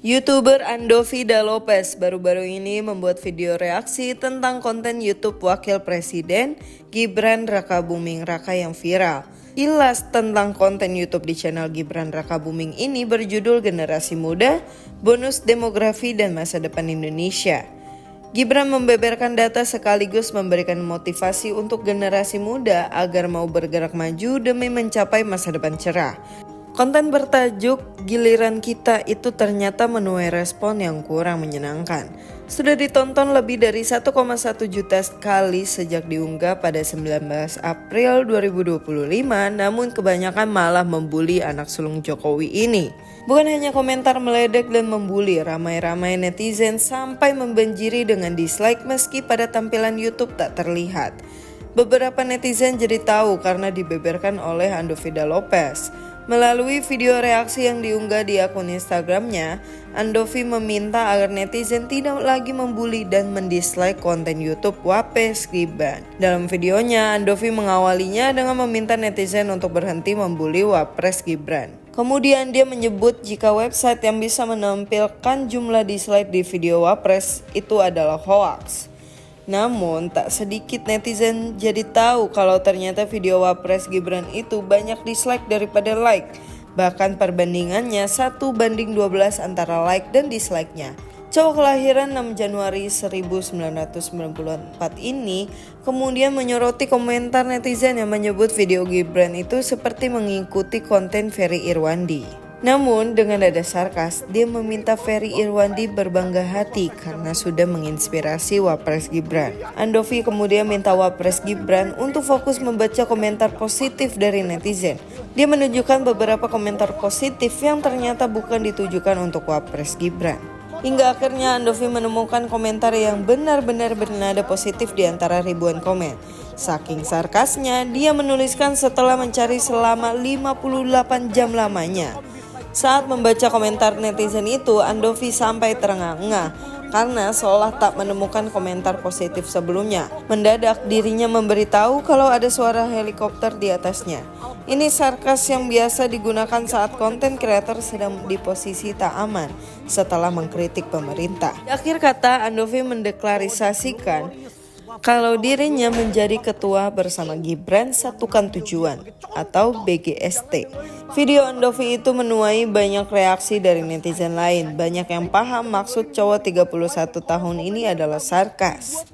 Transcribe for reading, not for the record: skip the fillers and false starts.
YouTuber Andovida Lopez baru-baru ini membuat video reaksi tentang konten YouTube Wakil Presiden Gibran Rakabuming Raka yang viral. Kilas tentang konten YouTube di channel Gibran Rakabuming ini berjudul Generasi Muda, Bonus Demografi dan Masa Depan Indonesia. Gibran membeberkan data sekaligus memberikan motivasi untuk generasi muda agar mau bergerak maju demi mencapai masa depan cerah. Konten bertajuk Giliran Kita itu ternyata menuai respon yang kurang menyenangkan. Sudah ditonton lebih dari 1,1 juta kali sejak diunggah pada 19 April 2025, namun kebanyakan malah membuli anak sulung Jokowi ini. Bukan hanya komentar meledek dan membuli, ramai-ramai netizen sampai membanjiri dengan dislike meski pada tampilan YouTube tak terlihat. Beberapa netizen jadi tahu karena dibeberkan oleh Andovida Lopez. Melalui video reaksi yang diunggah di akun Instagramnya, Andovi meminta agar netizen tidak lagi membuli dan mendislike konten YouTube Wapres Gibran. Dalam videonya, Andovi mengawalinya dengan meminta netizen untuk berhenti membuli Wapres Gibran. Kemudian dia menyebut jika website yang bisa menampilkan jumlah dislike di video Wapres itu adalah hoax. Namun tak sedikit netizen jadi tahu kalau ternyata video Wapres Gibran itu banyak dislike daripada like. Bahkan perbandingannya 1:12 antara like dan dislike-nya. Cowok kelahiran 6 Januari 1994 ini kemudian menyoroti komentar netizen yang menyebut video Gibran itu seperti mengikuti konten Ferry Irwandi. Namun dengan nada sarkas, dia meminta Ferry Irwandi berbangga hati karena sudah menginspirasi Wapres Gibran. Andovi kemudian minta Wapres Gibran untuk fokus membaca komentar positif dari netizen. Dia menunjukkan beberapa komentar positif yang ternyata bukan ditujukan untuk Wapres Gibran. Hingga akhirnya Andovi menemukan komentar yang benar-benar bernada positif di antara ribuan komen. Saking sarkasnya, dia menuliskan setelah mencari selama 58 jam lamanya. Saat membaca komentar netizen itu, Andovi sampai terengah-engah karena seolah tak menemukan komentar positif sebelumnya. Mendadak dirinya memberitahu kalau ada suara helikopter di atasnya. Ini sarkas yang biasa digunakan saat konten kreator sedang di posisi tak aman setelah mengkritik pemerintah. Di akhir kata, Andovi mendeklarisasikan kalau dirinya menjadi ketua bersama Gibran Satukan Tujuan atau BGST. Video Andovi itu menuai banyak reaksi dari netizen lain. Banyak yang paham maksud cowok 31 tahun ini adalah sarkas.